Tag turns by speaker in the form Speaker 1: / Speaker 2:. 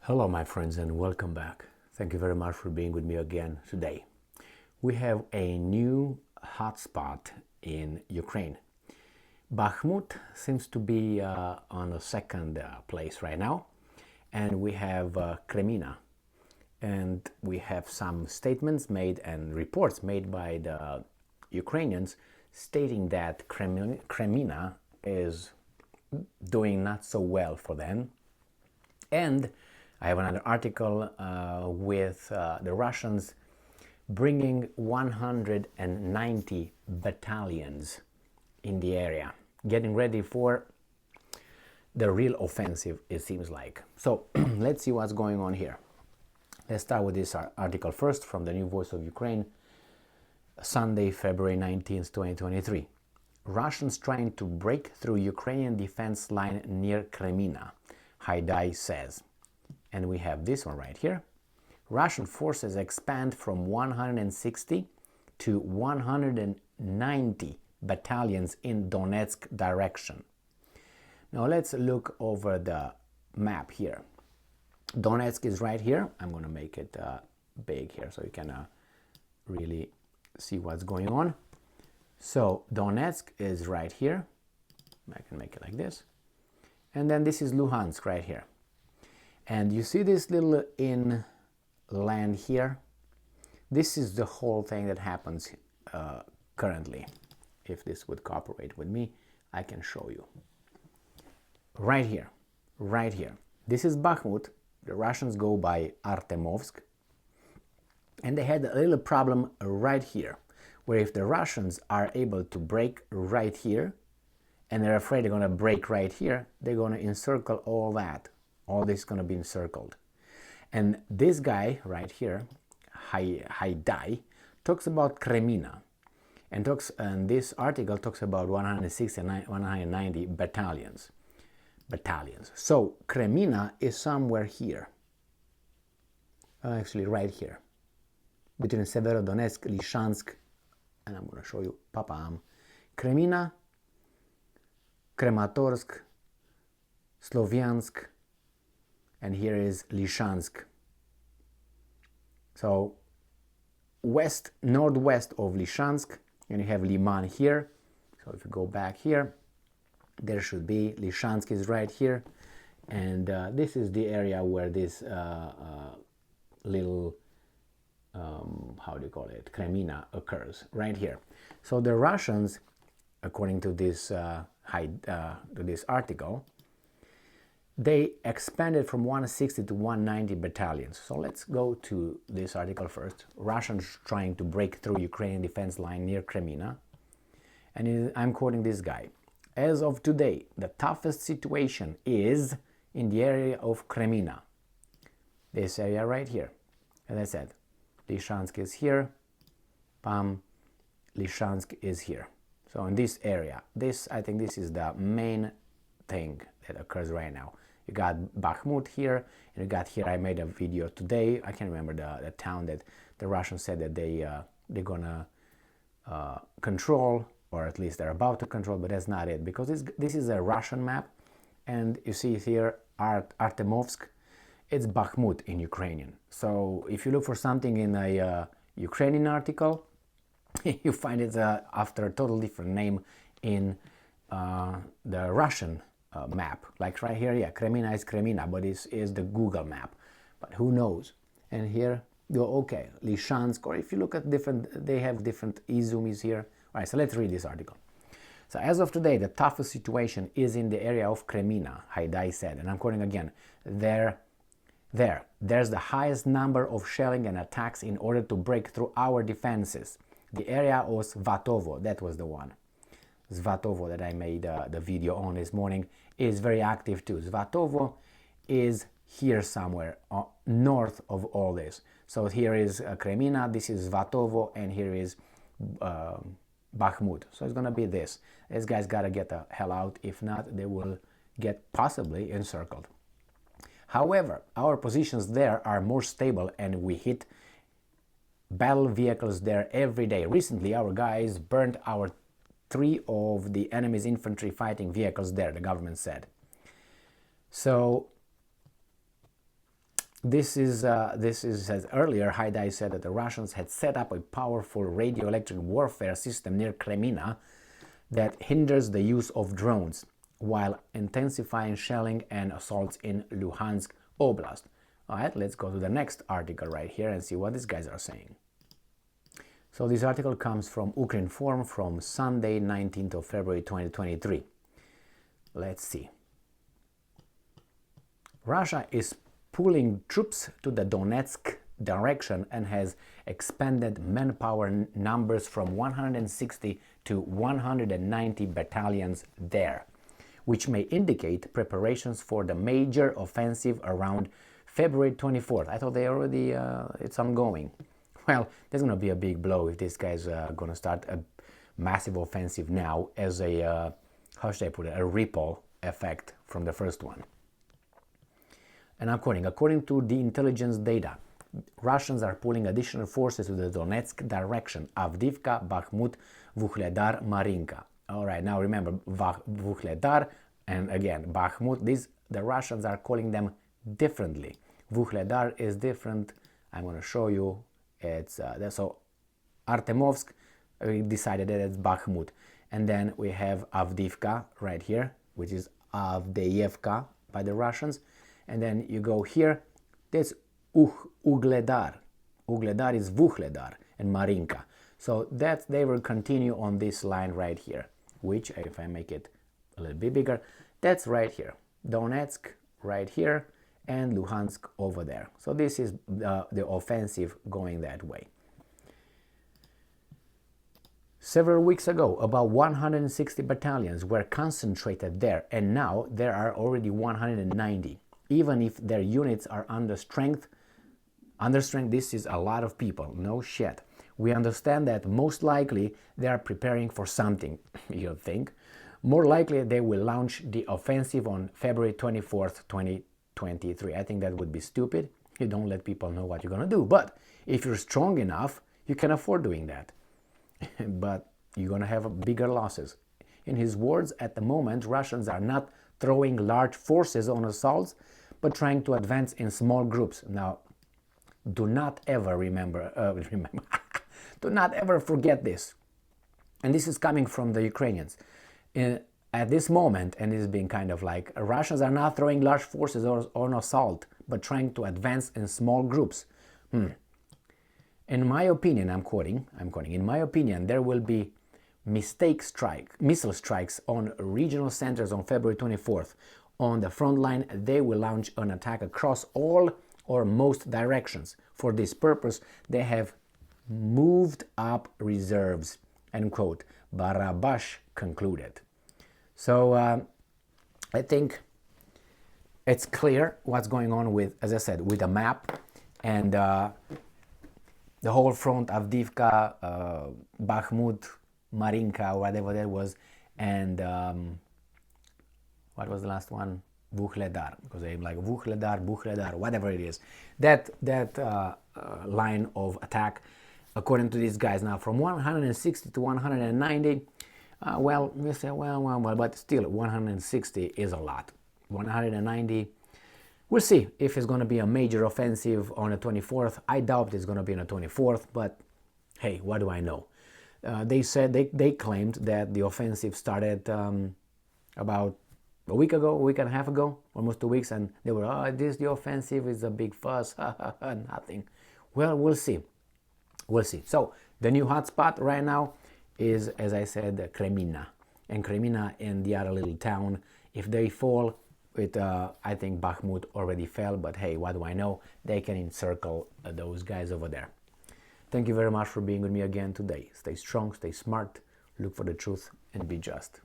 Speaker 1: Hello my friends and welcome back. Thank you very much for being with me again today. We have a new hotspot in Ukraine. Bakhmut seems to be on the second place right now, and we have Kreminna, and we have some statements made and reports made by the Ukrainians stating that Kreminna is doing not so well for them. And I have another article with the Russians bringing 190 battalions in the area, getting ready for the real offensive, it seems like. So let's see what's going on here. Let's start with this article first from the New Voice of Ukraine, Sunday, February 19th, 2023. Russians trying to break through Ukrainian defense line near Kreminna, Haidai says. And we have this one right here. Russian forces expand from 160 to 190 battalions in Donetsk direction. Now let's look over the map here. Donetsk is right here. I'm going to make it big here so you can really see what's going on. So Donetsk is right here. I can make it like this. And then this is Luhansk right here. And you see this little inland here? This is the whole thing that happens currently. If this would cooperate with me, I can show you. Right here, right here. This is Bakhmut. The Russians go by Artemovsk. And they had a little problem right here, where if the Russians are able to break right here, and they're afraid they're going to break right here, they're going to encircle all that. All this is going to be encircled. And this guy right here, Haidai, talks about Kreminna. And this article talks about 160 and 190 battalions. So Kreminna is somewhere here. Actually right here. Between Severodonetsk, Luhansk, and I'm going to show you Papam. Kreminna, Krematorsk, Sloviansk, and here is Luhansk. So northwest of Luhansk, and you have Liman here. So if you go back here, there should be Luhansk is right here, and this is the area where this little how do you call it, Kreminna occurs right here. So the Russians, according to this this article, they expanded from 160 to 190 battalions. So let's go to this article first. Russians trying to break through Ukrainian defense line near Kreminna. And I'm quoting this guy. As of today, the toughest situation is in the area of Kreminna. This area right here. As I said, Luhansk is here. Luhansk is here. So in this area, I think this is the main thing that occurs right now. You got Bakhmut here, and you got here, I made a video today, I can't remember the town that the Russians said that they're gonna control, or at least they're about to control, but that's not it, because this is a Russian map, and you see here Artemovsk, it's Bakhmut in Ukrainian. So if you look for something in a Ukrainian article, you find it after a totally different name in the Russian map. Like right here, yeah, Kreminna is Kreminna, but this is the Google map. But who knows? And here, you go, okay, Luhansk, or if you look at different, they have different izooms here. All right, so let's read this article. So as of today, the toughest situation is in the area of Kreminna, Haidai said, and I'm quoting again, there's the highest number of shelling and attacks in order to break through our defenses. The area of Svatove, that was the one. Svatove that I made the video on this morning is very active too. Svatove is here somewhere north of all this. So here is Kreminna, this is Svatove, and here is Bakhmut. So it's going to be this. These guys got to get the hell out. If not, they will get possibly encircled. However, our positions there are more stable, and we hit battle vehicles there every day. Recently, our guys burned our 3 of the enemy's infantry fighting vehicles there, the government said. So this is as earlier, Haidai said that the Russians had set up a powerful radioelectric warfare system near Kreminna that hinders the use of drones while intensifying shelling and assaults in Luhansk Oblast. All right, let's go to the next article right here and see what these guys are saying. So this article comes from Ukrinform from Sunday, 19th of February 2023. Let's see. Russia is pulling troops to the Donetsk direction and has expanded manpower numbers from 160 to 190 battalions there, which may indicate preparations for the major offensive around February 24th. I thought they already, it's ongoing. Well, there's going to be a big blow if these guys are going to start a massive offensive now as a, how should I put it, a ripple effect from the first one. And I'm quoting, according to the intelligence data, Russians are pulling additional forces to the Donetsk direction, Avdiivka, Bakhmut, Vuhledar, Marinka. All right, now remember, Vuhledar and again, Bakhmut, the Russians are calling them differently. Vuhledar is different. I'm going to show you. It's so Artemovsk, we decided that it's Bakhmut. And then we have Avdiivka right here, which is Avdeevka by the Russians. And then you go here, that's Ugledar. Ugledar is Vuhledar and Marinka. So that they will continue on this line right here, which, if I make it a little bit bigger, that's right here. Donetsk right here and Luhansk over there. So this is the offensive going that way. Several weeks ago, about 160 battalions were concentrated there, and now there are already 190. Even if their units are under strength, this is a lot of people, no shit. We understand that most likely they are preparing for something, you think. More likely they will launch the offensive on February 24th, 2023. I think that would be stupid. You don't let people know what you're going to do. But if you're strong enough, you can afford doing that. But you're going to have bigger losses. In his words, at the moment, Russians are not throwing large forces on assaults, but trying to advance in small groups. Now, do not ever do not ever forget this. And this is coming from the Ukrainians. At this moment, and this is being kind of like, Russians are not throwing large forces on assault, but trying to advance in small groups. In my opinion, I'm quoting, in my opinion, there will be missile strikes on regional centers on February 24th. On the front line, they will launch an attack across all or most directions. For this purpose, they have moved up reserves, end quote. Barabash concluded. So I think it's clear what's going on with, as I said, with the map and the whole front, Avdiivka, Bakhmut, Marinka, whatever that was, and what was the last one? Vuhledar, because I'm like Vuhledar, whatever it is. That line of attack, according to these guys now, from 160 to 190. Well, we say, well, but still, 160 is a lot. 190. We'll see if it's going to be a major offensive on the 24th. I doubt it's going to be on the 24th, but hey, what do I know? They said they claimed that the offensive started about a week and a half ago, almost 2 weeks, and they were, the offensive is a big fuss, nothing. Well, we'll see. So the new hotspot right now is, as I said, Kreminna. And Kreminna and the other little town, if they fall, I think Bakhmut already fell, but hey, what do I know? They can encircle those guys over there. Thank you very much for being with me again today. Stay strong, stay smart, look for the truth, and be just.